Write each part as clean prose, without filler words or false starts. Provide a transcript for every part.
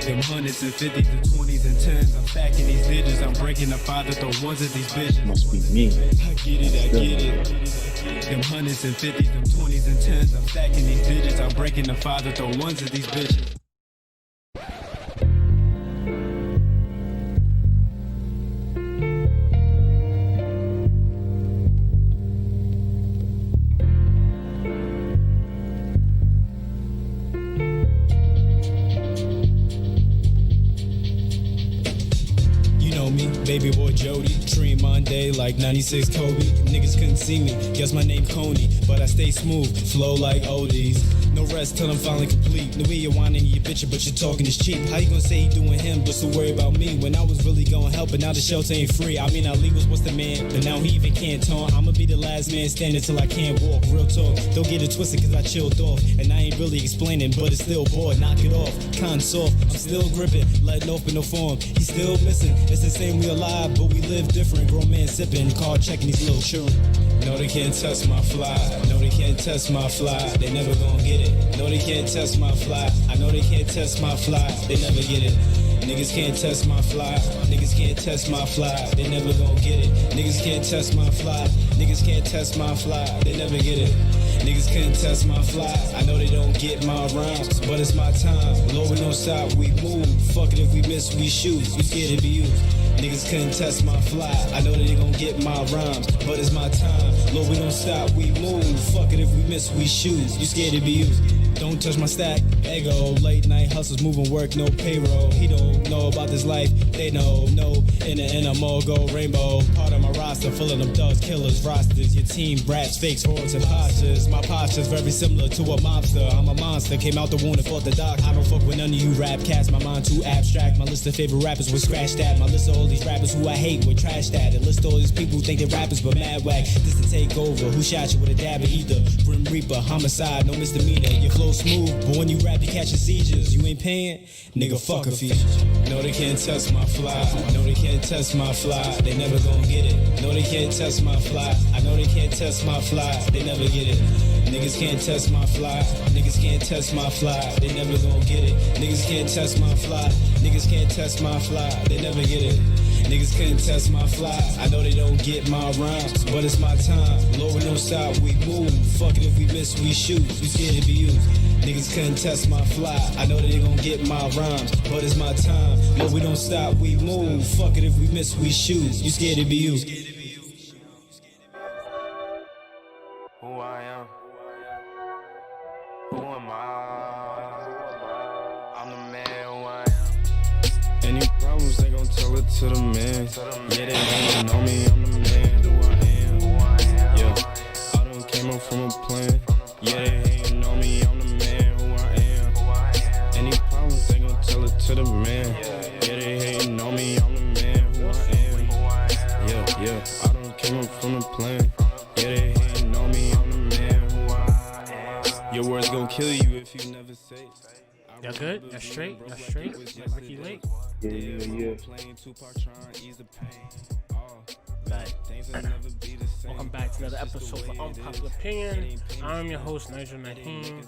Them hundreds and fifties and twenties and tens. I'm stacking these digits. I'm breaking the five to the ones of these bitches. Must be me. I get it. Them hundreds and fifties, them twenties and tens. I'm stacking these digits. I'm breaking the five to the ones of these bitches. Baby boy Jody, Dream Monday like 96 Kobe. Niggas couldn't see me, guess my name Coney. But I stay smooth, flow like oldies. No rest till I'm finally complete. The way you're whining, you bitchin', but you're talking is cheap. How you gonna say you doing him, but still worry about me? When I was really gonna help, but now the shelter ain't free. I mean, Ali was what's the man, but now he even can't taunt. I'ma be the last man standing till I can't walk. Real talk, don't get it twisted cause I chilled off. And I ain't really explaining, but it's still bored. Knock it off, con soft, I'm still gripping. Letting off in no form, he's still missing. It's the same, we alive, but we live different. Grown man sipping, car checking these little children. No, they can't test my fly. No, they can't test my fly. They never gonna get it. No, they can't test my fly. I know they can't test my fly. They never get it. Niggas can't test my fly. Niggas can't test my fly. They never gonna get it. Niggas can't test my fly. Niggas can't test my fly. They never get it. Niggas couldn't test my fly. I know they don't get my rhymes, but it's my time. Lord, we don't stop, we move. Fuck it if we miss, we shoot. You scared to be used. Niggas couldn't test my fly. I know that they gon' get my rhymes, but it's my time. Lord, we don't stop, we move. Fuck it if we miss, we shoot. You scared to be used. Don't touch my stack, ego. Late night hustles, moving work, no payroll. He don't know about this life, they know. No, in a mall, go rainbow. Part of my roster, full of them thugs, killers, rosters. Your team, brats, fakes, frauds, and postures. My posture's very similar to a mobster. I'm a monster, came out the wound and fought the doc. I don't fuck with none of you rap cats, my mind too abstract. My list of favorite rappers was scratched that. My list of all these rappers who I hate would trash that. And list all these people who think they're rappers but mad whack. This to take over, who shot you with a dab of either? Grim Reaper, homicide, no misdemeanor. Your flow smooth, but when you rap, you catching seizures. You ain't paying? Nigga, fuck a feature. No, they can't test my fly. No, they can't test my fly. They never gon' get it. No, they can't test my fly. I know they can't test my fly. They never get it. Niggas can't test my fly. Niggas can't test my fly. They never gon' get it. Niggas can't test my fly. Niggas can't test my fly. They never get it. Niggas couldn't test my fly. I know they don't get my rhymes, but it's my time. Lord, we don't stop, we move. Fuck it if we miss, we shoot. You scared to be used. Niggas couldn't test my fly. I know that they gon' get my rhymes, but it's my time. Lord, we don't stop, we move. Fuck it if we miss, we shoot. You scared to be used. Who I am? Who am I? I'm the man who I am. Any problems, they gon' tell it to the man. Yeah, they don't know me, I'm the man who I am. Yeah, I done came up from a plan. Yeah, they hating on me, I'm the man who I am. Any problems, they gon' tell it to the man. Yeah, they hating on me, I'm the man who I am. Yeah, I done came up from a plan. Yeah, they hating on me, I'm the man who I am. Your words gon' kill you if you never say. Y'all good? Y'all straight? Y'all straight? Ricky Lake? Yeah. Back. Welcome back to another episode of Unpopular Opinion. I'm your host, Nigel Naheem.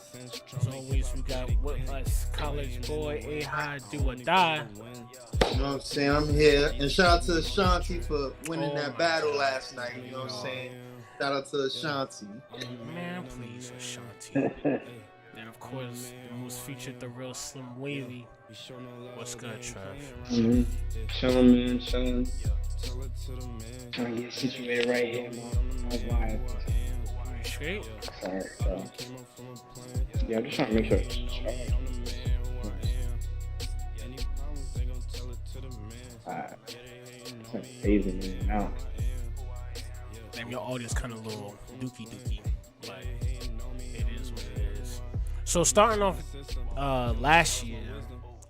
As always, we got with us college boy A-High Do or Die. You know what I'm saying? I'm here. And shout out to Ashanti for winning that battle last night. You know what I'm saying? Shout out to Ashanti. Man, please, Ashanti. And of course, the most featured, the real Slim Wavy. What's good, Trev? Chillin', man, chillin'. Trying to get situated right here, man. That's why. You straight? Sorry, yeah, I'm just trying to make sure it's alright. It's like phasing in and out. Damn, your audio's kind of a little dookie, but it is what it is. So starting off last year,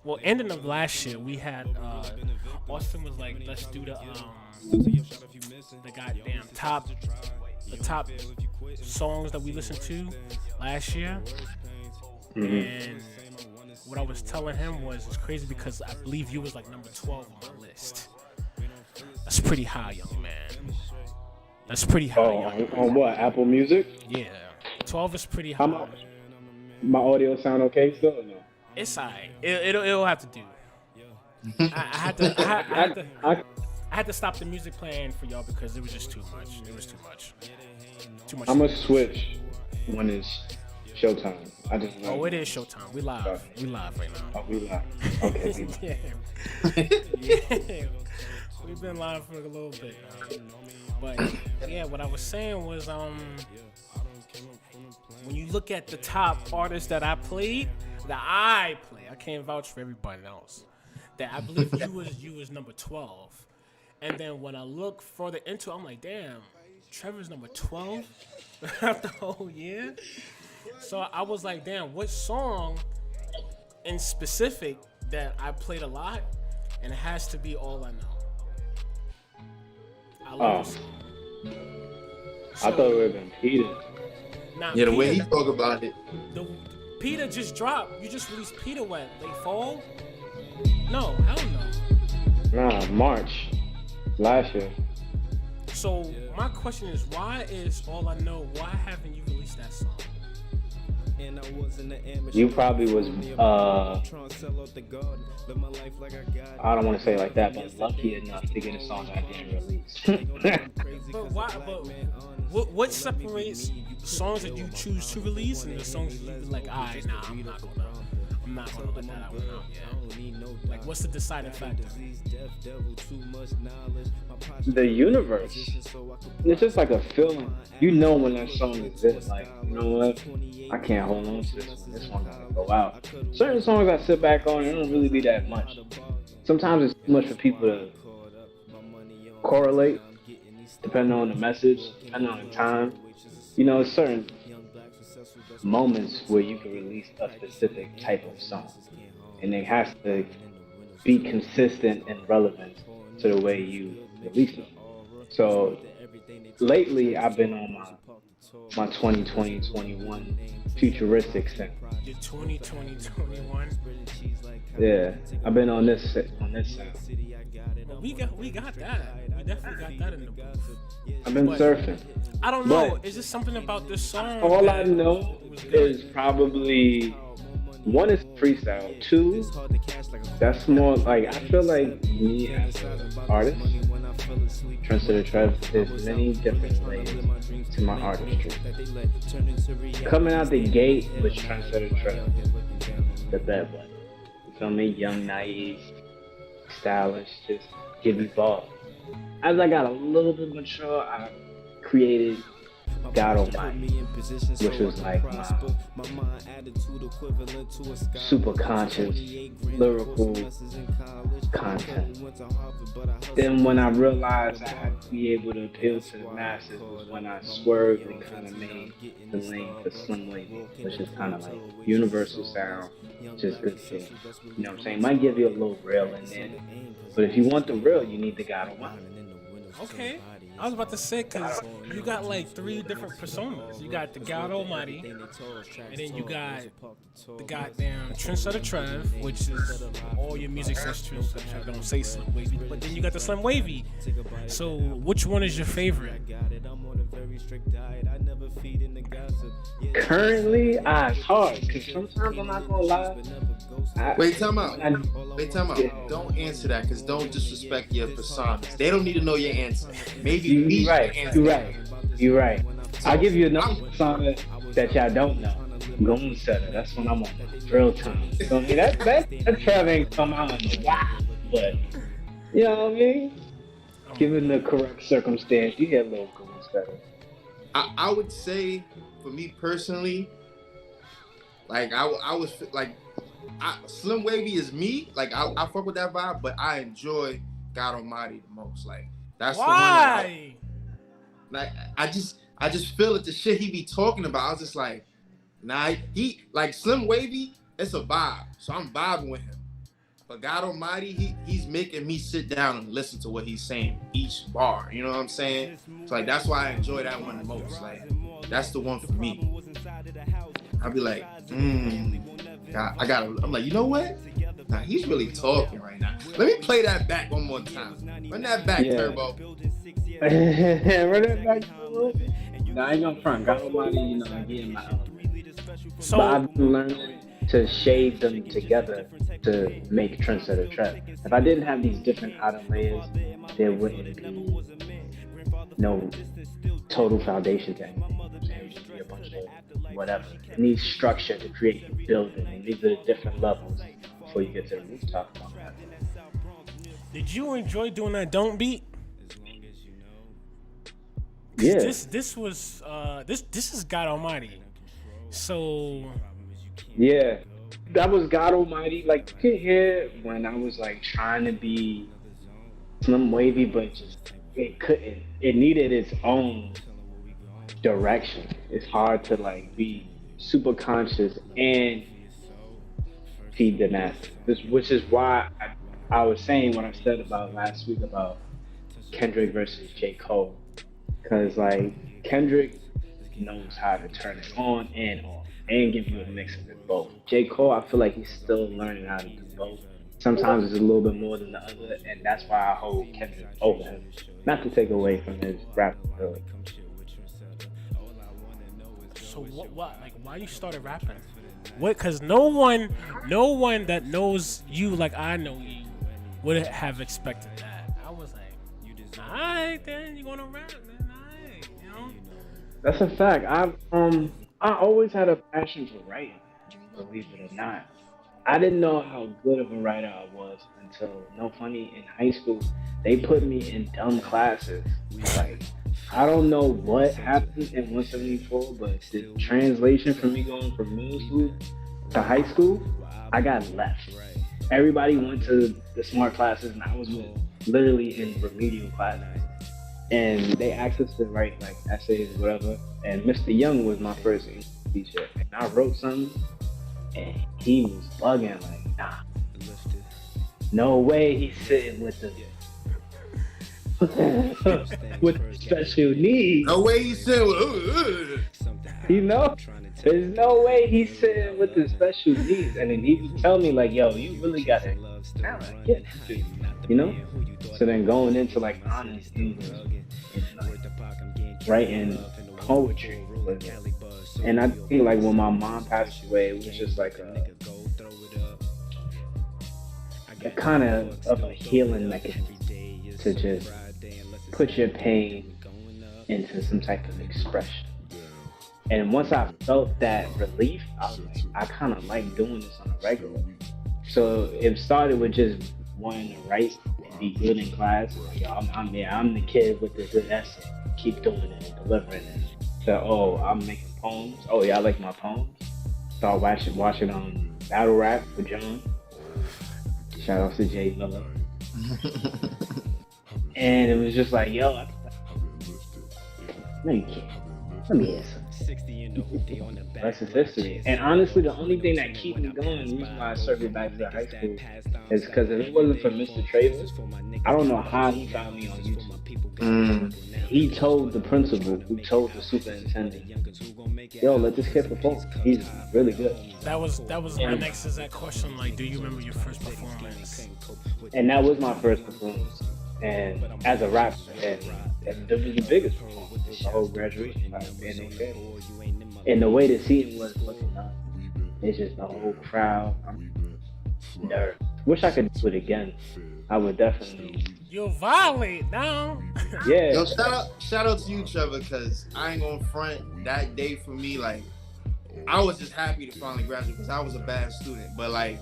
well, ending of last year, we had Austin was like, let's do the goddamn top songs that we listened to last year. And what I was telling him was, it's crazy because I believe you was like number 12 on my list. That's pretty high, young man. That's pretty high. On what? Apple Music? Yeah, 12 is pretty high. My audio sound okay still or no? It's alright. It'll have to do. I had to. I, I had to stop the music playing for y'all because it was just too much. It was too much. Too much. I'm gonna switch when it's showtime. I just. Oh, it is showtime. We live. We live right now. Oh, we live. Okay, we live. Yeah. We've been live for a little bit now. But yeah, what I was saying was when you look at the top artists that I can't vouch for everybody else. That I believe you was number 12. And then when I look further into it, I'm like, damn, Trevor's number 12 after the whole year. So I was like, damn, what song in specific that I played a lot, and it has to be All I Know. I love this song. So, I thought it would have been Peter. Nah, Yeah, the way he Peter, talk about it. Peter just dropped. You just released Peter when? Late fall? No, hell no. Nah, March. Last year. So my question is, why is All I Know? Why haven't you released that song? You probably was I don't want to say it like that, but lucky enough to get a song that I didn't release. But why? But what separates songs that you choose to release and the songs that you be like, alright, nah, I'm not gonna let that out now. Like, what's the deciding factor? The universe. It's just like a feeling. You know when that song exists. Like, you know what? I can't hold on to this one. This one gotta go out. Certain songs I sit back on, it don't really be that much. Sometimes it's too much for people to correlate, depending on the message, depending on the time. You know, certain moments where you can release a specific type of song, and it has to be consistent and relevant to the way you release it. So lately I've been on my 2020-21 futuristic scent. Your 2020-21. Yeah, I've been on this scent. Well, we got that. We definitely got that in the booth. I've been surfing. I don't know. But is there something about this song? all I know is probably one is freestyle. Two, that's more like I feel like me as an artist, Trendsetter Trev, there's many different layers to my artistry. Coming out the gate with Trendsetter Trev, the bad boy. You feel me? Young, naive, stylish, just give me ball. As I got a little bit mature, I created God Almighty, which was like my super conscious, lyrical content. Then when I realized I had to be able to appeal to the masses was when I swerved and kind of made the lane for Slim Wavy, which is kind of like universal sound, just good thing. You know what I'm saying? Might give you a little real in there, but if you want the real, you need the God Almighty. Okay. I was about to say, because you got like 3 different personas. You got the God Almighty, and then you got the goddamn Trendsetter Trev, which is all your music says Trendsetter Trev, don't say Slim Wavy. But then you got the Slim Wavy. So which one is your favorite? Currently, it's hard, because sometimes I'm not going to lie. Wait, time out. Don't answer that, because don't disrespect your personas. They don't need to know your answer. Maybe You're right. I'll give you another persona that y'all don't know. Goon Setter. That's when I'm on drill time. So, I mean, that Trev ain't come out in a while, but you know what I mean? Given the correct circumstance, you get a little Goon Setter. I would say, for me personally, like I was like, Slim Wavy is me. Like I fuck with that vibe, but I enjoy God Almighty the most. Like that's Why? the one. I just feel it. The shit he be talking about, I was just like, nah. He like Slim Wavy. It's a vibe, so I'm vibing with him. But God Almighty, he's making me sit down and listen to what he's saying each bar. You know what I'm saying? So like that's why I enjoy that one the most. Like that's the one for me. I'll be like, I'm like, you know what? Nah, he's really talking right now. Let me play that back one more time. Run that back, Turbo. Run that back, Turbo. Nah, I ain't gonna front. God Almighty, you know, I get in my own. So but I've been learning to shade them together to make Trendsetter Trap. If I didn't have these different outer layers, there wouldn't be no total foundation to anything. It would just be a bunch of whatever. It needs structure to create the building, and these are the different levels before you get to the rooftop. Did you enjoy doing that don't beat? Yeah. This was this is God Almighty. So Yeah, that was God Almighty. Like you could hear when I was like trying to be Slim Wavy, but just it couldn't. It needed its own direction. It's hard to like be super conscious and feed the masses. Which is why I was saying what I said about last week about Kendrick versus J. Cole, because like Kendrick knows how to turn it on and off and give you a mix of it both. J. Cole, I feel like he's still learning how to do both. Sometimes it's a little bit more than the other, and that's why I hold Kendrick over him. Not to take away from his rap ability. so what like why you started rapping? What? Because no one that knows you like I know you would have expected that. I was like, alright then, you gonna rap then, alright, you know? That's a fact. I always had a passion for writing, believe it or not. I didn't know how good of a writer I was until, no funny, in high school, they put me in dumb classes. Like, I don't know what happened in 174, but the translation for me going from middle school to high school, I got left. Everybody went to the smart classes, and I was literally in remedial classes. And they asked us to write like essays or whatever. And Mr. Young was my first English teacher. And I wrote something, and he was bugging like, nah, no way he's sitting with the with special needs. No way you said. You know, there's no way he's sitting with the special needs. And then he would tell me like, yo, you really got it. You know? So then going into like honest English and like writing poetry. And I think like when my mom passed away, it was just like a kind of a healing mechanism to just put your pain into some type of expression. And once I felt that relief, I was like, I kind of like doing this on a regular. So it started with just wanting to write and be good in class. Like, yo, I'm the kid with the good essay. Keep doing it and delivering it. So, oh, I'm making poems. Oh, yeah, I like my poems. Start watching Battle Rap with John. Shout out to Jay Miller. And it was just like, yo, let me hear some. That's his history. And honestly, the only thing that keeps me going, the reason why I circled back to high school, is because if it wasn't for Mr. Travis, I don't know how he found me on YouTube. He told the principal, who told the superintendent, yo, let this kid perform. He's really good. That was my next exact question. Like, do you remember your first performance? And that was my first performance. And as a rapper, and it was the biggest performance. The whole graduation, like being in family. And the way the seating was looking up, it's just the whole crowd. I'm nervous. Wish I could do it again. I would definitely. You'll violate now. Yeah. Yo, shout out to you, Trevor, because I ain't gonna front that day for me. Like, I was just happy to finally graduate because I was a bad student. But like,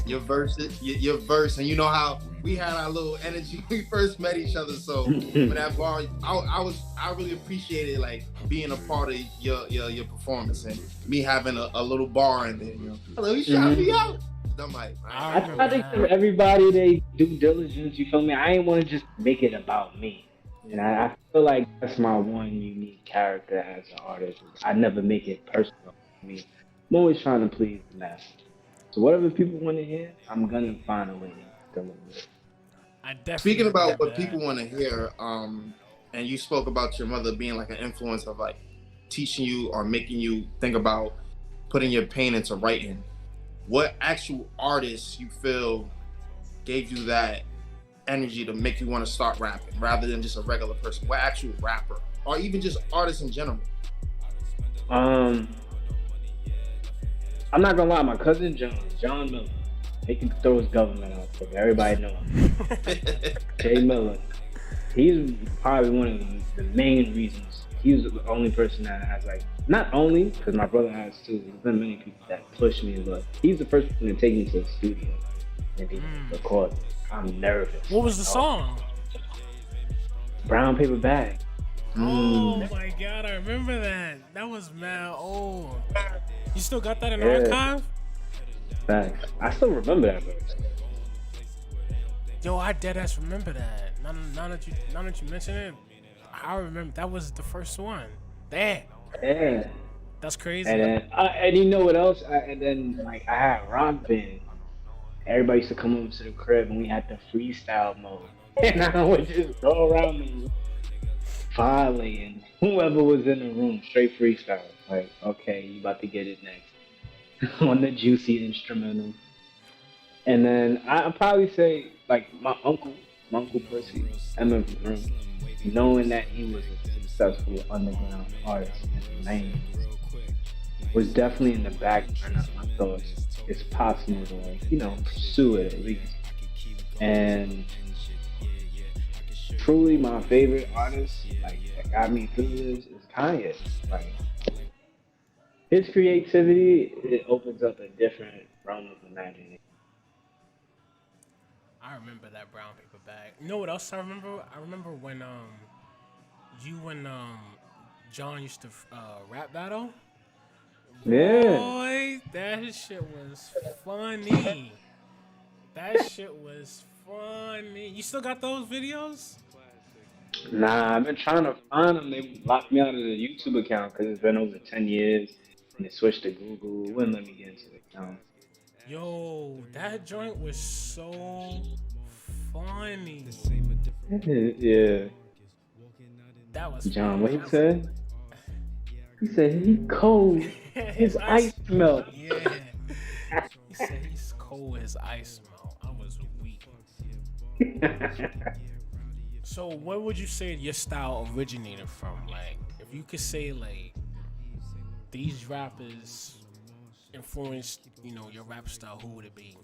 your verse, and you know how we had our little energy when we first met each other. So for that bar, I really appreciated like being a part of your performance and me having a little bar in there. You know, hello, you shout me out. I'm like, I try to give everybody they due diligence. You feel me? I ain't want to just make it about me. And I feel like that's my one unique character as an artist. I never make it personal for me. I'm always trying to please the masses. So whatever people want to hear, I'm gonna find a way to deliver it. Speaking about what people want to hear, and you spoke about your mother being like an influence of like teaching you or making you think about putting your pain into writing. What actual artists you feel gave you that energy to make you want to start rapping rather than just a regular person? What actual rapper or even just artists in general? I'm not gonna lie, my cousin John Miller, he can throw his government out there. Everybody know him. Jay Miller. He's probably one of the main reasons. He's the only person that has like, not only because my brother has too. There's been many people that push me, but he's the first person to take me to the studio and be record. I'm nervous. What was the song? Brown Paper Bag. Oh my god, I remember that. That was mad old. You still got that in archive? Facts. I still remember that verse. Yo, I deadass remember that. Now that you mention it, I remember that was the first one. Damn. Yeah. That's crazy. And then, and you know what else? And then like I had rock band. Everybody used to come over to the crib and we had the freestyle mode. And I would just go around and violating whoever was in the room, straight freestyle. Like, okay, you about to get it next on the juicy instrumental. And then I'd probably say like my uncle Percy, knowing that he was a successful underground artist in the 90s, was definitely in the background of my thoughts. It's possible to like, pursue it at least. And truly my favorite artist, like that got me through this, is Kanye. Like his creativity, it opens up a different realm of imagination. I remember that Brown Paper Bag. You know what else I remember? I remember when you and John used to rap battle. Yeah. Boy, that shit was funny. That shit was funny. You still got those videos? Nah, I've been trying to find them. They locked me out of the YouTube account because it's been over 10 years. And they switched to Google. It wouldn't let me get into the account. Yo, that joint was so funny. Yeah. That was John, funny. what he said? He said he cold. His ice melt. Yeah. He said he's cold, his ice melt. I was weak. So where would you say your style originated from? Like, if you could say like these rappers influenced, your rap style, who would it be?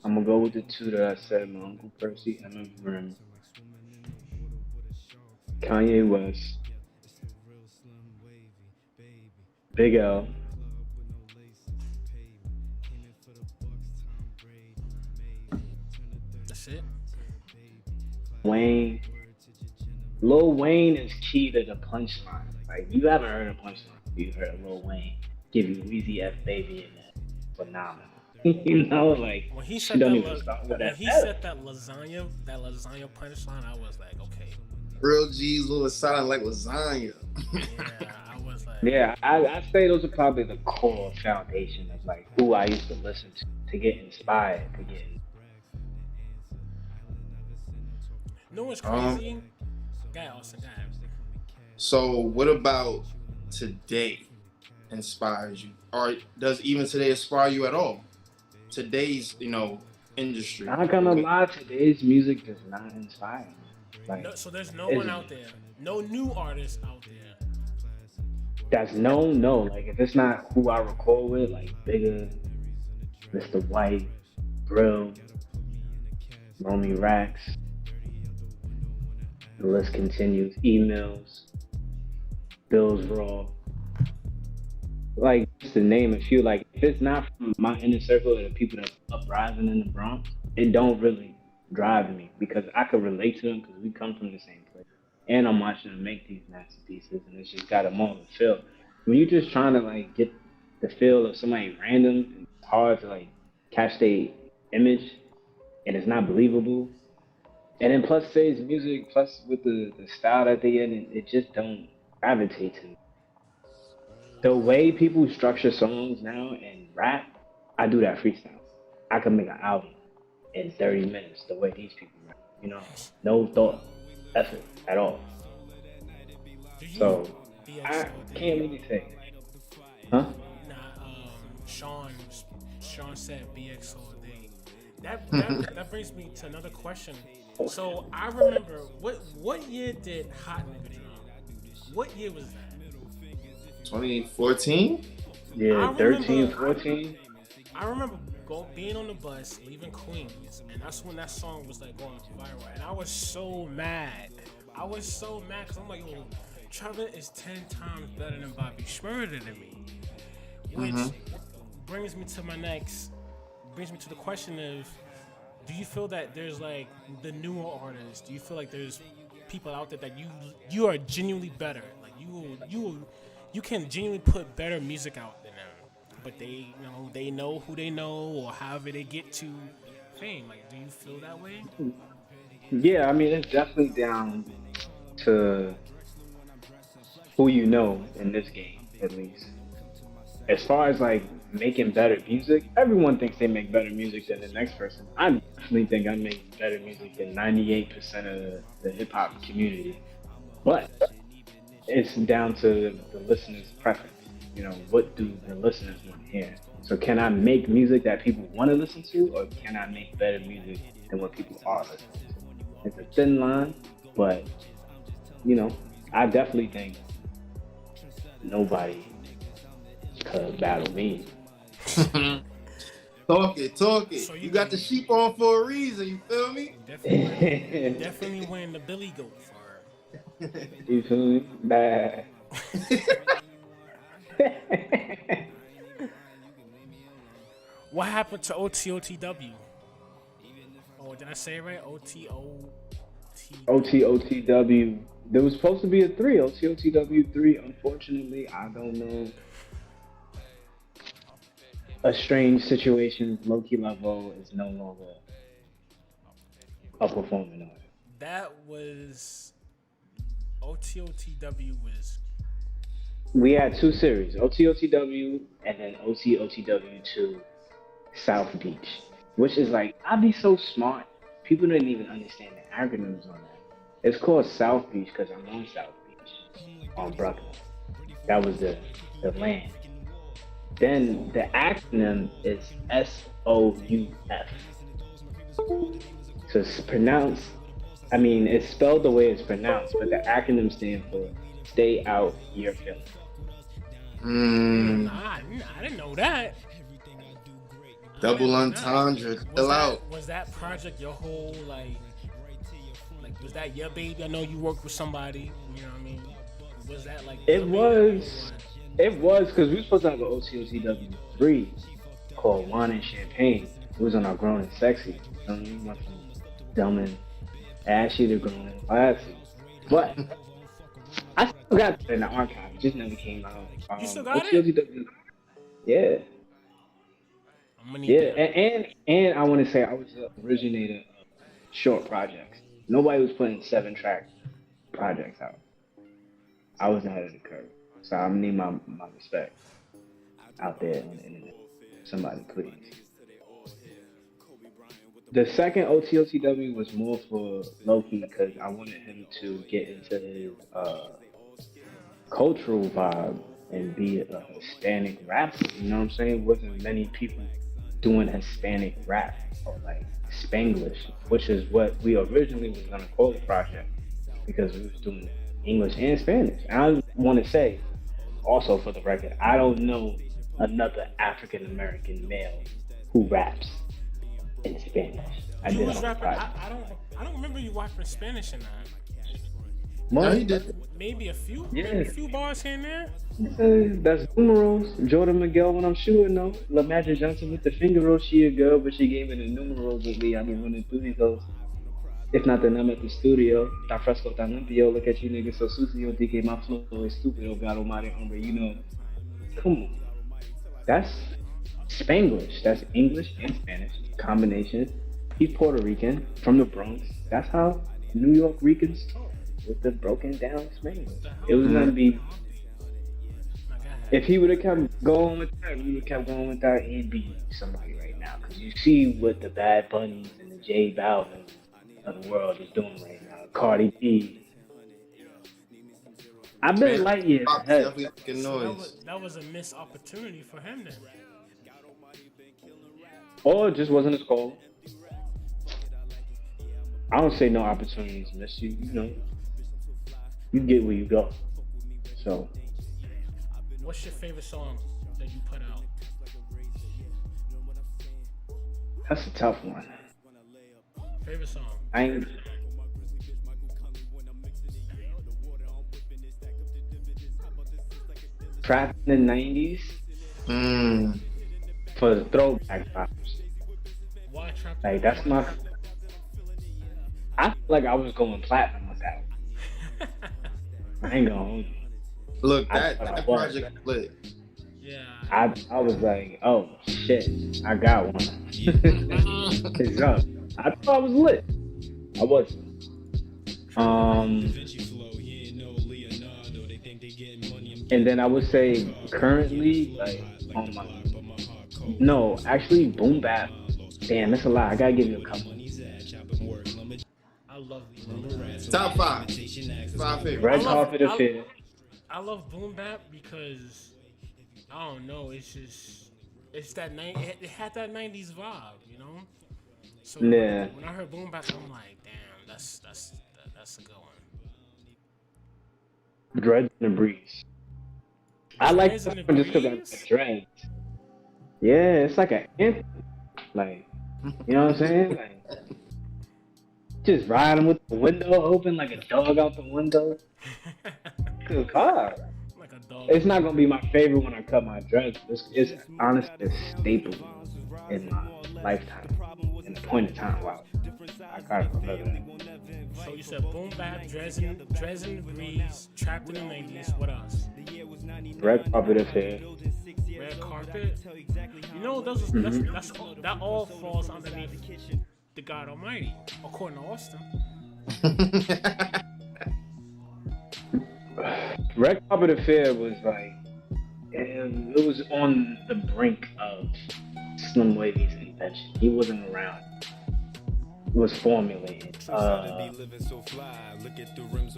I'm gonna go with the two that I said, my Uncle Percy and Rim. Kanye West, Big L, That's it? Wayne. Lil Wayne is key to the punchline. Like, you haven't heard a punchline. You heard Lil Wayne give you Weezy F Baby in that. Phenomenal. Like, When he she said don't that, even start with that. said that lasagna punchline, I was like, okay. Real G's will sound like lasagna. Yeah, I was like, Yeah, I say those are probably the core foundation of like who I used to listen to get inspired to get. no one's crazy. Guy Austin, guy. So what about today inspires you? Or does even today inspire you at all? Today's, industry. Not gonna lie, today's music does not inspire me. Like, So there's no one out there, no new artists out there. that's no. Like, if it's not who I record with, like Bigger, Mr. White, Brill, Romy Rax, the list continues. Emails, Bills Raw. Like, just to name a few, like, if it's not from my inner circle of the people that's uprising in the Bronx, it don't really drive me because I could relate to them because we come from the same place. And I'm watching them make these masterpieces and it's just got a more of a feel. When you're just trying to, like, get the feel of somebody random, it's hard to, like, catch their image and it's not believable. And then plus today's music, plus with the style that they in, it just don't gravitate to me. The way people structure songs now and rap, I do that freestyle. I can make an album in 30 minutes the way these people rap. No thought, effort at all. So I can't really say. Huh? Sean said BX all day. That brings me to another question. So I remember what year did Hot Nigga drop? What year was that? 2014. Yeah, I 13, remember- 14. I remember being on the bus, leaving Queens, and that's when that song was like going viral. And I was so mad. I was so mad because I'm like, yo, Trevor is 10 times better than Bobby Shmurda to me. Which brings me to the question of, do you feel that there's like the newer artists? Do you feel like there's people out there that you are genuinely better? Like you can genuinely put better music out than them, but they know who they know, or however they get to fame. Like, do you feel that way? Yeah, I mean, it's definitely down to who you know in this game, at least. As far as like making better music, everyone thinks they make better music than the next person. I definitely think I make better music than 98% of the hip hop community. But it's down to the listener's preference. You know, what do the listeners want to hear? So can I make music that people want to listen to, or can I make better music than what people are listening to? It's a thin line, but you know, I definitely think nobody could battle me. Talk it. So You got the sheep on for a reason. You feel me? Definitely wearing the Billy Goat for her. You feel me? Bad. What happened to OTOTW? Oh, did I say it right? OTOT. OTOTW. There was supposed to be a 3. OTOTW 3. Unfortunately, I don't know. A strange situation, low-key level is no longer a performing artist. That was OTOTW was We had 2 series, OTOTW and then OTOTW 2 South Beach, which is like, I'd be so smart. People didn't even understand the acronyms on that. It's called South Beach because I'm on South Beach, on Brooklyn. That was the land. Then the acronym is SOUF. So it's pronounced, I mean, it's spelled the way it's pronounced, but the acronym stands for Stay Out Your Feelings. Nah, I didn't know that. Double entendre. Chill out. Was that project your whole like was that your baby? I know you worked with somebody. You know what I mean? Was that like? It was because we were supposed to have an OTOTW 3 called Wine and Champagne. It was on our Grown and Sexy. So we went from dumb and ashy to grown and classy. But I still got it in the archive. It just never came out. You still got it? Yeah. I'm gonna need Yeah, that. and I want to say I was the originator of short projects. Nobody was putting 7-track projects out. I was ahead of the curve. So I'm gonna need my respect out there on the internet. Somebody please. The second OTOTW was more for Loki because I wanted him to get into his cultural vibe and be a Hispanic rapper. You know what I'm saying? Wasn't many people doing Hispanic rap or like Spanglish, which is what we originally was gonna call the project because we was doing English and Spanish. And I want to say, also for the record, I don't know another African American male who raps in Spanish. You was rapping. I don't remember you rapping Spanish in that. No, he did. Maybe a few. Yeah. Maybe a few bars here and there. That's numerals. Jordan Miguel when I'm shooting though. La Magic Johnson with the finger roll. She a girl, but she gave me the numerals with me. I be running through these hoes. If not, then I'm at the studio. Ta fresco, ta limpio. Look at you niggas so sucio. DK, my flow is stupid. Oh God almighty, hombre. You know. Come on. That's Spanglish. That's English and Spanish combination. He's Puerto Rican from the Bronx. That's how New York Ricans talk. With the broken down Spanglish. It was gonna be. If he would have kept going with that, we would have kept going with that. He'd be somebody right now. Because you see what the Bad Bunnies and the J Balvin of the world is doing right now. Cardi B. I've been light years ahead. Definitely making noise. That was a missed opportunity for him then. Or it just wasn't his call. I don't say no opportunities miss you. You know, you get where you go. So What's your favorite song that you put out? That's a tough one. Favorite song? I ain't. Trap in the 90s for the throwback vibes. Why trap? Like, that's my. I feel like I was going platinum with that one. I ain't gonna hold you. Look, I that was. project lit. Yeah. I was like, oh shit, I got one. It's up. I thought I was lit. I was. And then I would say currently, like, on my. No, actually, Boom Bap. Damn, that's a lot. I gotta give you a couple. I love Top 5. 5 favorites. Red Carpet Affair. I love Boom Bap because I don't know. It's that it had that '90s vibe, you know. So Yeah. when I heard Boom Bap, I'm like, damn, that's a good one. Dreads in the Breeze. I like Dreads that in the one just because I Breeze? like dreads. Yeah, it's like an anthem. Like, you know what I'm saying? Like, just riding with the window open like a dog out the window. Good God. Like a dog. It's not gonna be my favorite when I cut my dreads. It's honestly a staple in my lifetime. In the point of time, wow. I gotta remember that. So you said Boom Bap, Dreads in the Breeze, Trapped in the '90s. What else? Red Carpet Affair. Red Carpet. You know, that all falls underneath the God Almighty, according to Austin. Red Carpet Affair was like, it was on the brink of Slim Wavy's invention. He wasn't around. It was formulated.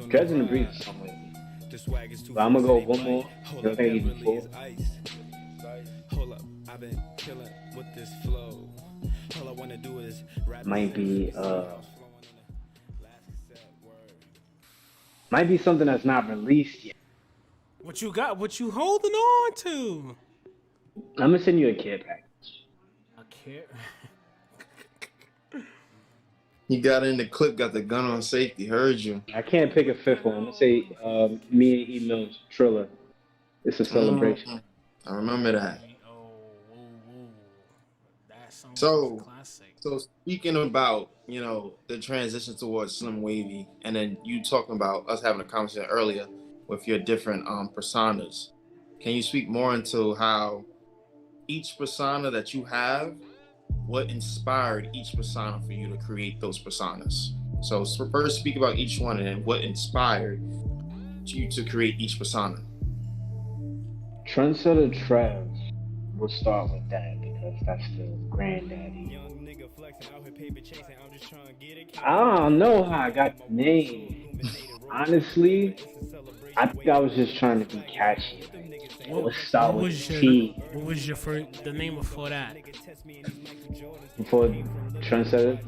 Dreads in the Breeze is Slim Wavy. But I'm gonna go one more. You're gonna give me 4. Hold up, I've been killing with this flow. All I wanna do is rap. Might be something that's not released yet. What you got? What you holding on to? I'm gonna send you a kid package. I can't. He got in the clip, got the gun on safety. Heard you. I can't pick a fifth one. I'm gonna say me and Email's Triller. It's a celebration. I remember that. Oh, whoa. That song So- is a classic. So speaking about, the transition towards Slim Wavy, and then you talking about us having a conversation earlier with your different personas, can you speak more into how each persona that you have, what inspired each persona for you to create those personas? So first speak about each one and then what inspired you to create each persona. Trendsetter Trev. We'll start with that because that's the granddaddy. I don't know how I got the name. Honestly, I think I was just trying to be catchy. Let's start with T. What was your the name before that? Before Trendsetter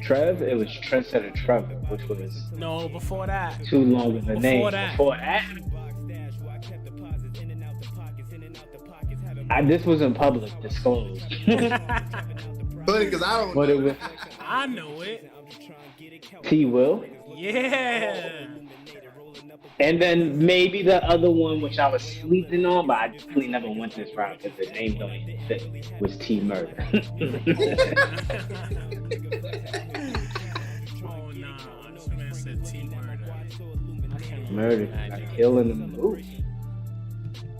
Trev, it was Trendsetter Trevor, which was No, before that. too long of a name. That. Before that, this wasn't public disclosed. Funny because I don't But know. it was I know it. T Will. Yeah. And then maybe the other one, which I was sleeping on, but I definitely never went this route because the name don't even fit, was T Murder. Oh nah, this man said T Murder. I can't Murder, imagine. like killing the movie.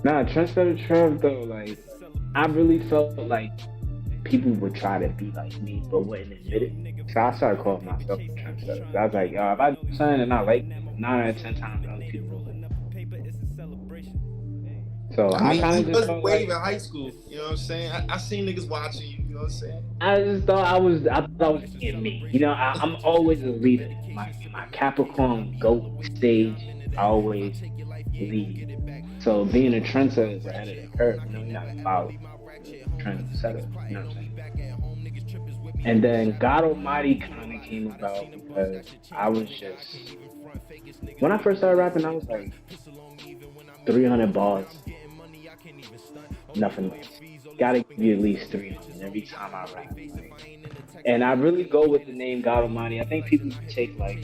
Nah, Trendsetter Trev though, like, I really felt like people would try to be like me, but wouldn't admit it. So I started calling myself a trendsetter. I was like, yo, if I do something and I like 9 out of 10 times, other people will. So I mean, kind you of just was felt wave like, in high school. You know what I'm saying? I seen niggas watching you. You know what I'm saying? I just thought I thought I was in me. You know, I'm always a leader. My Capricorn GOAT stage, I always lead. So being a trendsetter is ahead of the curve. You know, you gotta follow the trendsetter. You know what I'm saying? And then God Almighty kind of came about because I was just, when I first started rapping, I was like 300 bars. nothing less. Gotta give you at least 300 every time I rap. Like, and I really go with the name God Almighty. I think people take like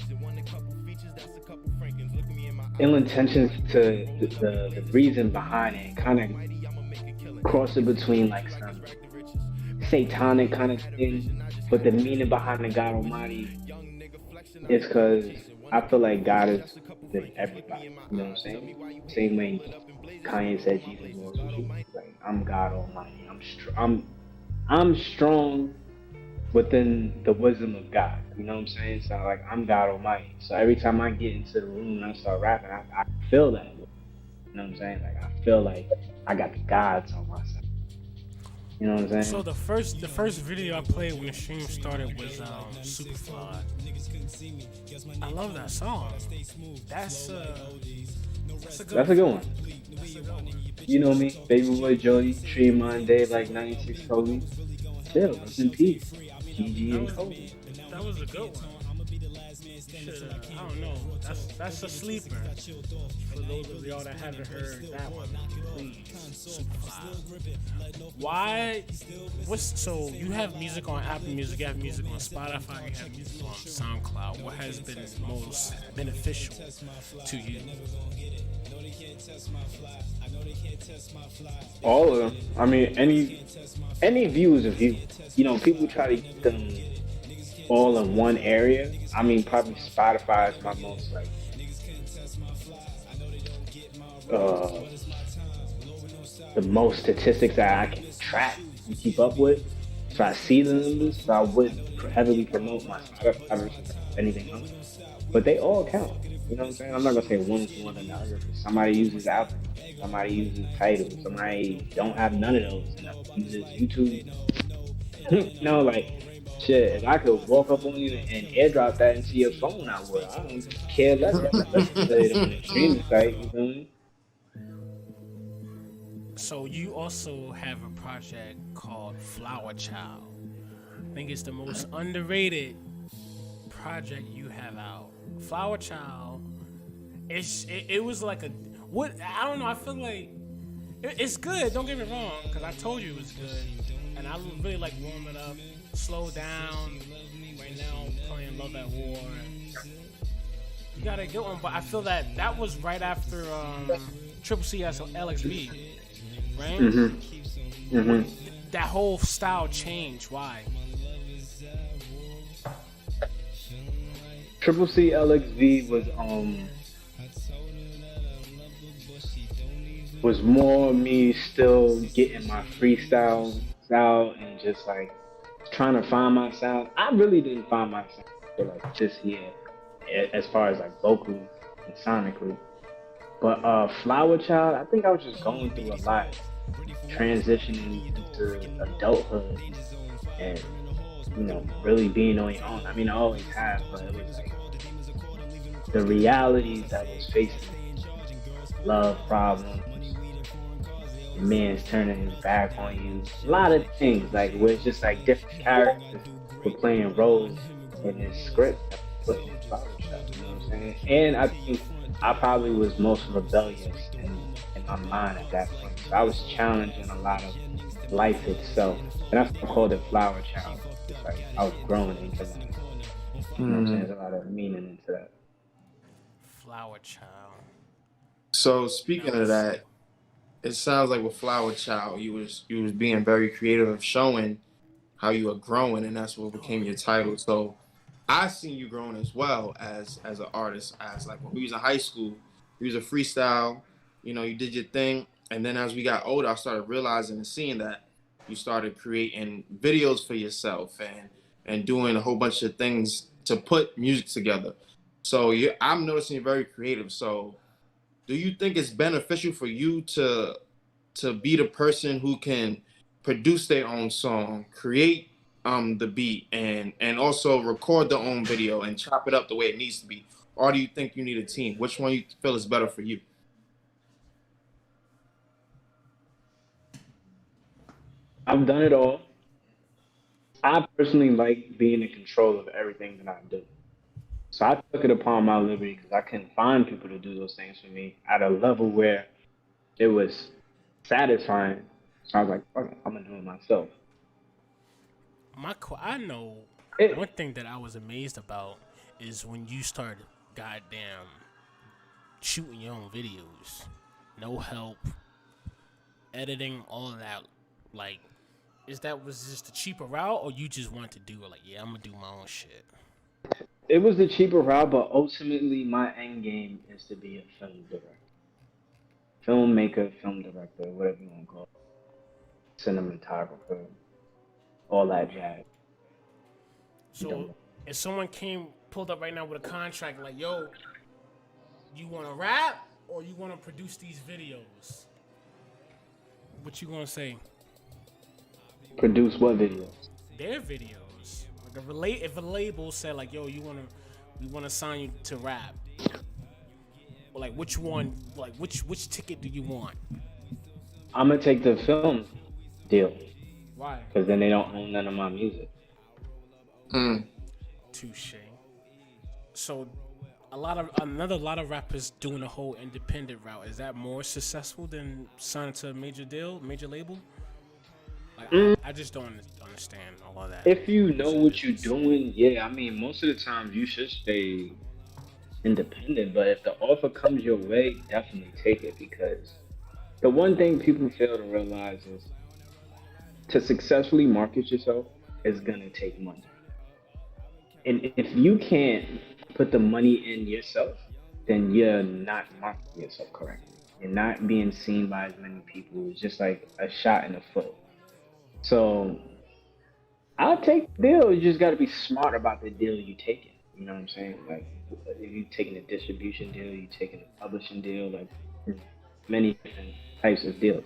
ill intentions to the reason behind it, kind of cross it between like some satanic kind of thing, but the meaning behind the God Almighty is because I feel like God is with everybody. You know what I'm saying? Same way Kanye said Jesus was with you. Like I'm God Almighty. I'm strong within the wisdom of God. You know what I'm saying? So like I'm God Almighty. So every time I get into the room and I start rapping, I feel that. You know what I'm saying? Like I feel like I got the gods on my side. You know what I'm So saying? the first video I played when the stream started was Superfly. I love that song. That's that's a good That's one. a good one. That's a good one. You know me, baby boy Jody, Tree Monday, like 96 Kobe. Chill, rest in peace. GG That and was Kobe. that was a good one. Shit, I don't know. That's a sleeper. For those of y'all that haven't heard that one, please. Superfly. Why? What's so? You have music on Apple Music, you have music on Spotify, you have music on SoundCloud. What has been most beneficial to you? All of them. I mean, any view is a view. You know, people try to get them all in one area. I mean, probably Spotify is my most like uh the most statistics that I can track and keep up with. So I see the numbers, so I would heavily promote my Spotify versus anything else. But they all count. You know what I'm saying? I'm not gonna say one is more than the other. Somebody uses Apple, somebody uses Tidal, somebody don't have none of those and uses YouTube. No, like shit. If I could walk up on you and airdrop that into your phone, I would. I don't care less if you listen to it on a streaming site. You feel me? So you also have a project called Flower Child. I think it's the most underrated project you have out. Flower Child. It was like a what I don't know. I feel like it's good. Don't get me wrong, because I told you it was good, and I really like warm it up, slow down. Right now, I'm playing Love at War. You got a good one, but I feel that was right after Triple CS LXB, right? That whole style changed. Why? Triple C LXV was more me still getting my freestyle out and just like trying to find my sound. I really didn't find my sound until like this year, as far as like vocally and sonically. But Flower Child, I think I was just going through a lot, transitioning into adulthood and really being on your own. I mean, I always have, but it was like the realities that was facing me. Love problems, your man's turning his back on you. A lot of things, like where it's just like different characters were playing roles in this script that was put in Flower Child, you know what I'm saying? And I think I probably was most rebellious in my mind at that point. So I was challenging a lot of life itself. And that's why I called it Flower Child. It's like I was growing into life. You know what I'm saying? There's a lot of meaning into that. Flower Child. So speaking of that, it sounds like with Flower Child, you was being very creative of showing how you are growing, and that's what became your title. So I seen you growing as well as an artist. As like when we was in high school, you was a freestyle. You did your thing, and then as we got older, I started realizing and seeing that you started creating videos for yourself and doing a whole bunch of things to put music together. So I'm noticing you're very creative. So do you think it's beneficial for you to be the person who can produce their own song, create the beat, and also record their own video and chop it up the way it needs to be? Or do you think you need a team? Which one you feel is better for you? I've done it all. I personally like being in control of everything that I do. So I took it upon my liberty because I couldn't find people to do those things for me at a level where it was satisfying. So I was like, fuck it, I'm gonna do it myself. I know It, one thing that I was amazed about is when you started goddamn shooting your own videos, no help, editing, all of that. Like, was just a cheaper route, or you just wanted to do it? Like, yeah, I'm gonna do my own shit. it was the cheaper route, but ultimately my end game is to be a film director, filmmaker, film director, whatever you want to call it, cinematographer, all that jazz. You So know. if someone pulled up right now with a contract, like, yo, you want to rap or you want to produce these videos? What you gonna say? Produce what videos? Their videos. Like if a label said like, yo, we wanna sign you to rap. Or like which one? Like which ticket do you want? I'm gonna take the film deal Why? because then they don't own none of my music. Touche. So a lot of rappers doing the whole independent route. Is that more successful than signing to a major label? Like I just don't understand all of that. If you know music what you're business. doing, yeah, I mean, most of the times you should stay independent. But if the offer comes your way, definitely take it because the one thing people fail to realize is to successfully market yourself is gonna take money. And if you can't put the money in yourself, then you're not marketing yourself correctly. You're not being seen by as many people. It's just like a shot in the foot. So I'll take the deal. You just got to be smart about the deal you taking. You know what I'm saying? Like if you taking a distribution deal, you taking a publishing deal, like many different types of deals.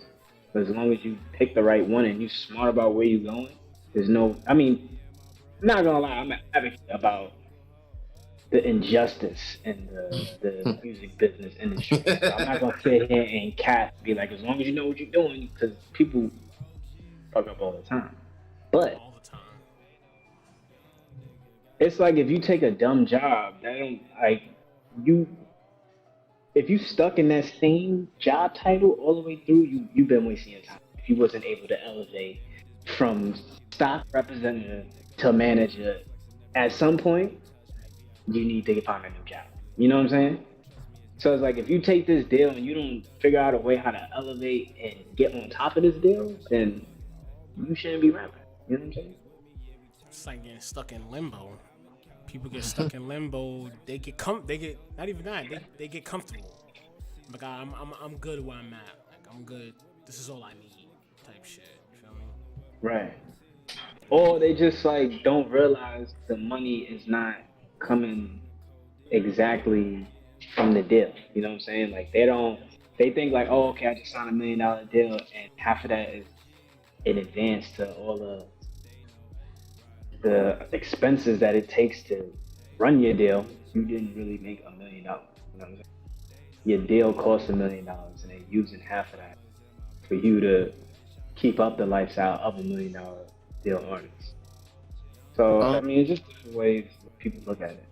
But as long as you pick the right one and you smart about where you're going, there's no. I mean, I'm not gonna lie. I'm an advocate about the injustice in the music business industry. So I'm not gonna sit here and be like, as long as you know what you're doing, because people fuck up all the time. But All the time. it's like if you take a dumb job, that don't like you. If you stuck in that same job title all the way through, you've been wasting your time. If you wasn't able to elevate from stock representative to manager, at some point you need to find a new job. You know what I'm saying? So it's like if you take this deal and you don't figure out a way how to elevate and get on top of this deal, then you shouldn't be rapping. You know what I'm saying? It's like getting stuck in limbo. People get stuck in limbo. They get not even that. They get comfortable. Like I'm good where I'm at. Like I'm good. This is all I need. Type shit. You feel me? Right. Or they just like don't realize the money is not coming exactly from the deal. You know what I'm saying? Like they think like, oh, okay, I just signed $1 million deal and half of that is in advance to all the expenses that it takes to run your deal. You didn't really make $1 million. You know what I'm saying? Your deal costs $1 million and they're using half of that for you to keep up the lifestyle of $1 million deal artists. So I Um, mean, it's just different ways people look at it.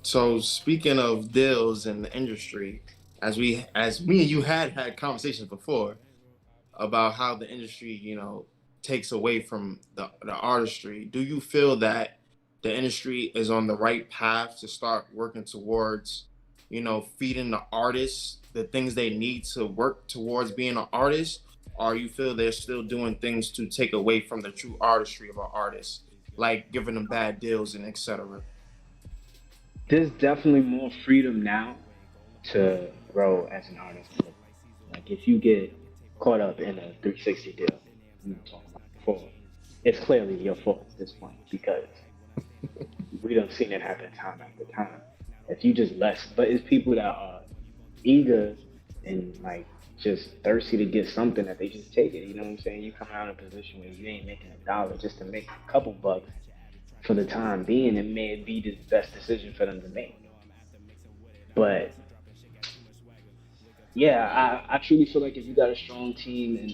so speaking of deals in the industry, as me and you had conversations before about how the industry, takes away from the artistry. Do you feel that the industry is on the right path to start working towards, feeding the artists the things they need to work towards being an artist? Or you feel they're still doing things to take away from the true artistry of an artist, like giving them bad deals and etc. There's definitely more freedom now to grow as an artist. Like if you get caught up in a 360 deal, you were talking about before, it's clearly your fault at this point because we don't seen it happen time after time. If you just but it's people that are eager and like just thirsty to get something that they just take it. You know what I'm saying? You come out in a position where you ain't making $1 just to make a couple bucks for the time being. It may be the best decision for them to make. But yeah, I truly feel like if you got a strong team and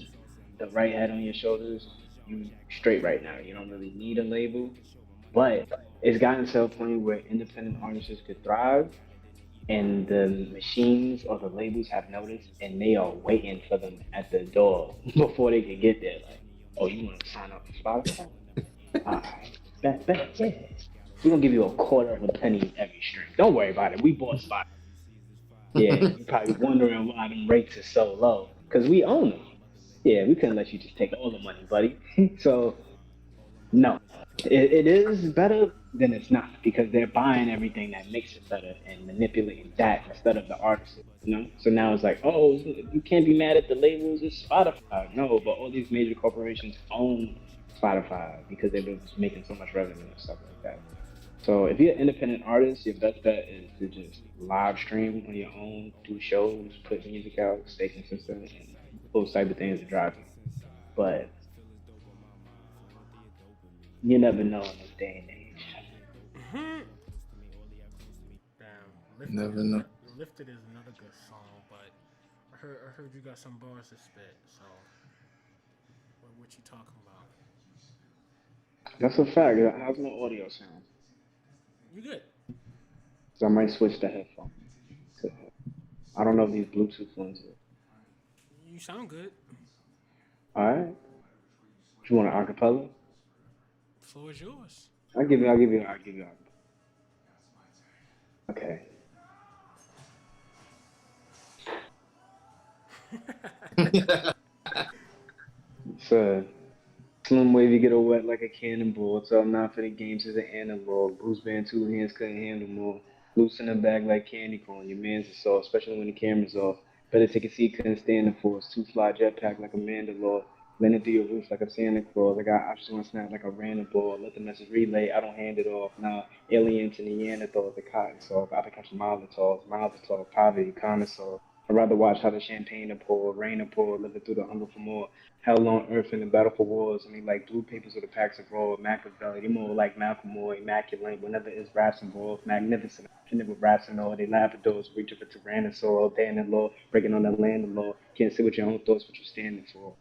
the right head on your shoulders, you straight right now. You don't really need a label. But it's gotten to a point where independent artists could thrive and the machines or the labels have noticed, and they are waiting for them at the door before they can get there. Like, oh, you want to sign up for Spotify? All right, yeah. We're gonna give you a quarter of a penny every stream. Don't worry about it. We bought Spotify. Yeah, you probably wondering why them rates are so low. Cause we own them. Yeah, we couldn't let you just take all the money, buddy. So no, it is better than it's not because they're buying everything that makes it better and manipulating that instead of the artists. You know, so now it's like, oh, you can't be mad at the labels. It's Spotify. No, but all these major corporations own Spotify because they've been making so much revenue and stuff like that. So if you're an independent artist, your best bet is to just live stream on your own, do shows, put music out, stay consistent, and those type of things to drive you. But you never know in this day and age. Damn, lifted, Never know. lifted is another good song, but I heard you got some bars to spit. So what you talking about? That's a fact. How's my audio sound? You good? So I might switch the headphone. To, I don't know if these Bluetooth ones are. You sound good. All right. You want an acapella? Floor is yours. I'll give you. Okay. So, Slim Wavy get a wet like a cannonball. So I'm not for the games as an analog. Bruce Band two hands couldn't handle more. Loose in the bag like candy corn. Your man's a soft, especially when the camera's off. Better take a seat, couldn't stand the force. Two fly jetpack like a Mandalore. Landing through your roof like a Santa Claus. I got options on snap like a random ball. Let the message relay, I don't hand it off. Now, aliens and Neanderthals, the cotton soft. I can catch miles of tall, poverty, connoisseur. I'd rather watch how the champagne to pour, rain to pour, living through the hunger for more. Hell on earth in the battle for wars. I mean, like blue papers with the packs of raw, Machiavelli. They more like Malcolm Moore, immaculate. Whenever it's raps involved, magnificent. Opportunity with raps and all. They labradors, reaching for tyrannosaur, all day in the law, breaking on the land of law. Can't sit with your own thoughts, what you standing for.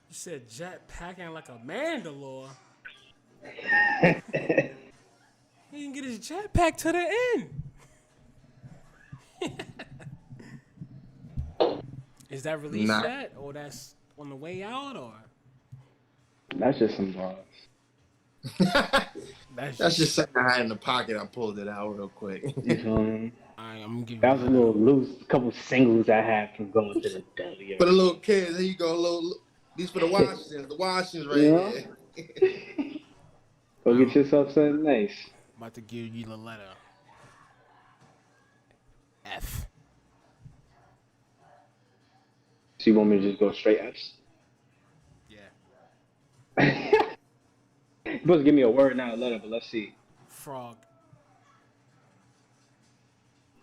You said jet packing like a Mandalore. He didn't get his jet pack to the end. Is that released Nah. yet, or that's on the way out, or That's just some bars. That's just something I had in the pocket. I pulled it out real quick. You feel me? I'm gonna give That you was a little loose. Couple singles I had from going to the W. For the little kids, here you go. These for the Washingtons. The Washingtons right You know? here. Go get yourself something nice. about to give you the letter F. So you want me to just go straight F's? Yeah. You're supposed to give me a word, not a letter, but let's see. Frog.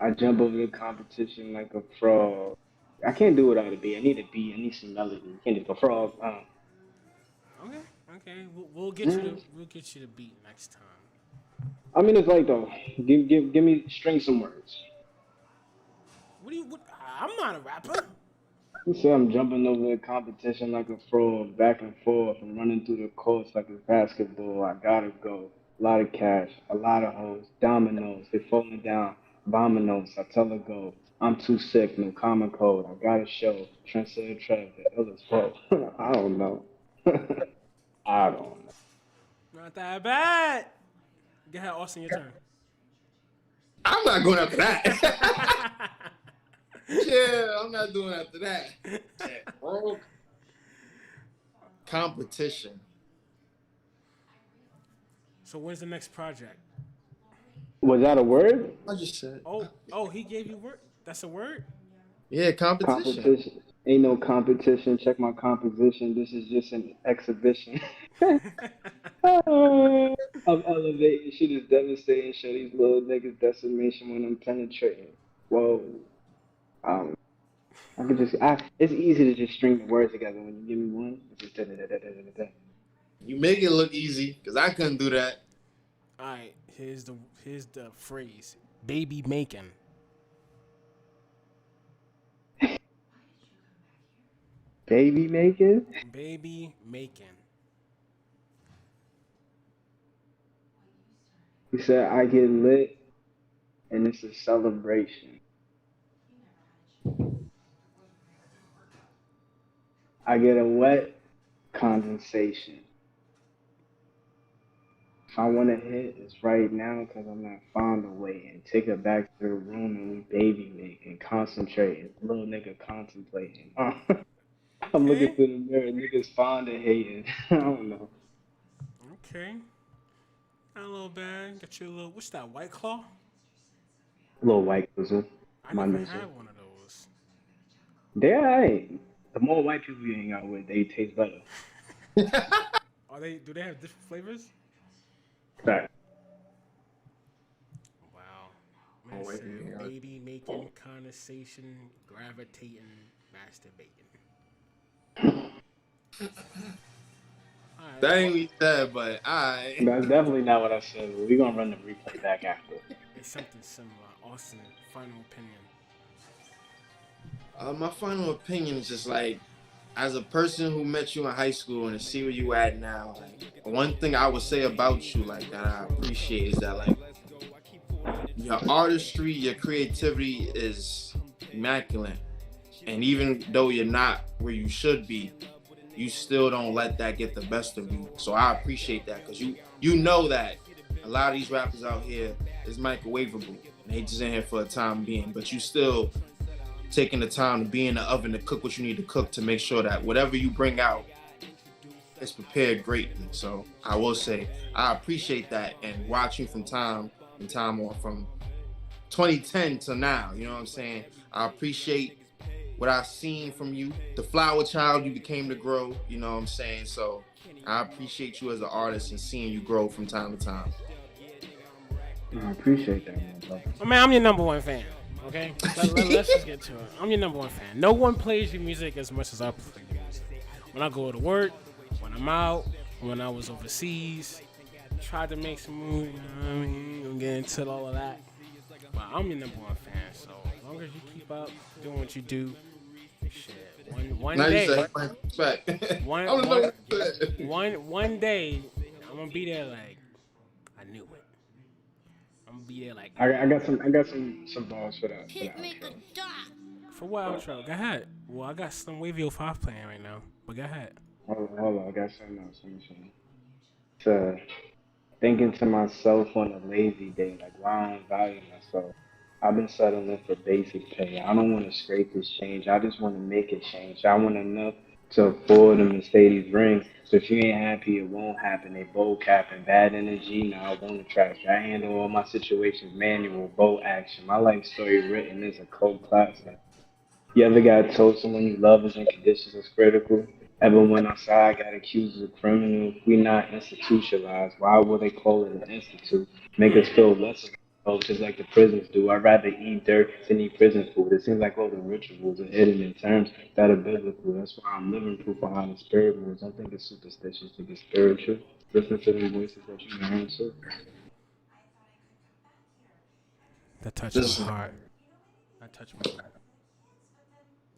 I jump over the competition like a frog. I can't do without a beat. I need a beat. I need some melody. You can't just go frog. Okay. We'll get you the beat next time. I mean, it's like though. Give me string some words. What? I'm not a rapper. You say I'm jumping over the competition like a frog, back and forth, and running through the courts like it's basketball. I gotta go. A lot of cash, a lot of hoes, dominoes, they falling down, vominos. I tell her go. I'm too sick, no common code. I gotta show. Trendsetter Trev, the ill as fuck. I don't know. I don't know. Not that bad. Go ahead, Austin, your turn. I'm not going after that. Yeah, I'm not doing after that. Bro. Competition. So when's the next project? Was that a word? I just said. Oh, he gave you word. That's a word. Yeah, competition. Competition. Ain't no competition. Check my composition. This is just an exhibition. I'm elevating. Shit is devastating. Show these little niggas decimation when I'm penetrating. Whoa. I could just. It's easy to just string the words together when you give me one. It's just da-da-da-da-da-da-da. You make it look easy, because I couldn't do that. All right. Here's the phrase. Baby making. Baby making. Baby making. He said I get lit and it's a celebration. I get a wet condensation. If I want to hit, it's right now because I'm not fond of waiting. Take her back to the room and we baby making, concentrating. Little nigga contemplating. I'm looking Okay. through the mirror. Niggas fond of hating. I don't know. Okay. Not a little bad. Got you a little. What's that? White Claw? Little white nizzle. I My never nizzle. had one of those. They're alright. The more white people you hang out with, they taste better. Are they? Do they have different flavors? Fact. Wow. Oh, Man wait, said yeah. baby making conversation, gravitating, masturbating. Alright, That ain't well, what you said, but I. That's definitely not what I said. But we're gonna run the replay back after. it's something similar. Austin, final opinion. My final opinion is just like, as a person who met you in high school and to see where you at now, like, one thing I would say about you, like that I appreciate, is that like your artistry, your creativity is immaculate, and even though you're not where you should be, you still don't let that get the best of you. So I appreciate that because you know that a lot of these rappers out here is microwavable and they just in here for a time being, but you still taking the time to be in the oven to cook what you need to cook to make sure that whatever you bring out is prepared greatly. So I will say I appreciate that, and watching from time and time on from 2010 to now, you know what I'm saying? I appreciate what I've seen from you, the flower child you became to grow, you know what I'm saying? So I appreciate you as an artist and seeing you grow from time to time. I appreciate that, man, brother. Oh, man, I'm your number one fan. Okay, let's just get to it. I'm your number one fan. No one plays your music as much as I play your music. When I go to work, when I'm out, when I was overseas, tried to make some moves. You know what I mean? I'm getting into all of that. But I'm your number one fan. So as long as you keep up doing what you do, shit. One Now day, you say, respect. one, I don't know one, what to say. one day, I'm gonna be there like I knew it. I'm gonna be there like I got some balls for that. For that outro. for what outro? Go ahead. Well, I got some Wavy 05 playing right now, but go ahead. Hold on, I got something else. Let me see. To thinking to myself on a lazy day, like why I don't value myself. I've been settling for basic pay. I don't want to scrape this change. I just want to make it change. I want enough to afford a Mercedes ring. So if you ain't happy, it won't happen. They both capping bad energy. Now I want to trash. I handle all my situations manual, bold action. My life story written is a cult classic. You ever got told someone you love is in conditions is critical? Ever went outside, got accused of criminal? We not institutionalized. Why would they call it an institute? Make us feel less of just like the prisons do. I'd rather eat dirt than eat prison food. It seems like all the rituals are hidden in terms that are biblical. That's why I'm living proof behind the spirit rules. Don't think it's superstitious to get spiritual. Listen to the voices that you can answer. That touched This my is heart. That touched my heart.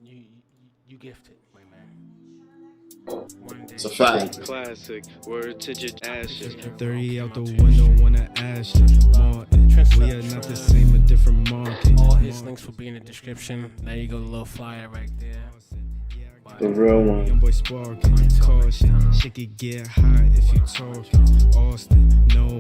You gifted, my man. One day. it's a fact. Classic. Word to your ashes. 30 out the window when I asked you. Martin, we are not the same, a different market. All his links will be in the description. There you go, the little flyer right there. The real one. Young boy sparking, caution. Shit could get hot if you talking. Austin, no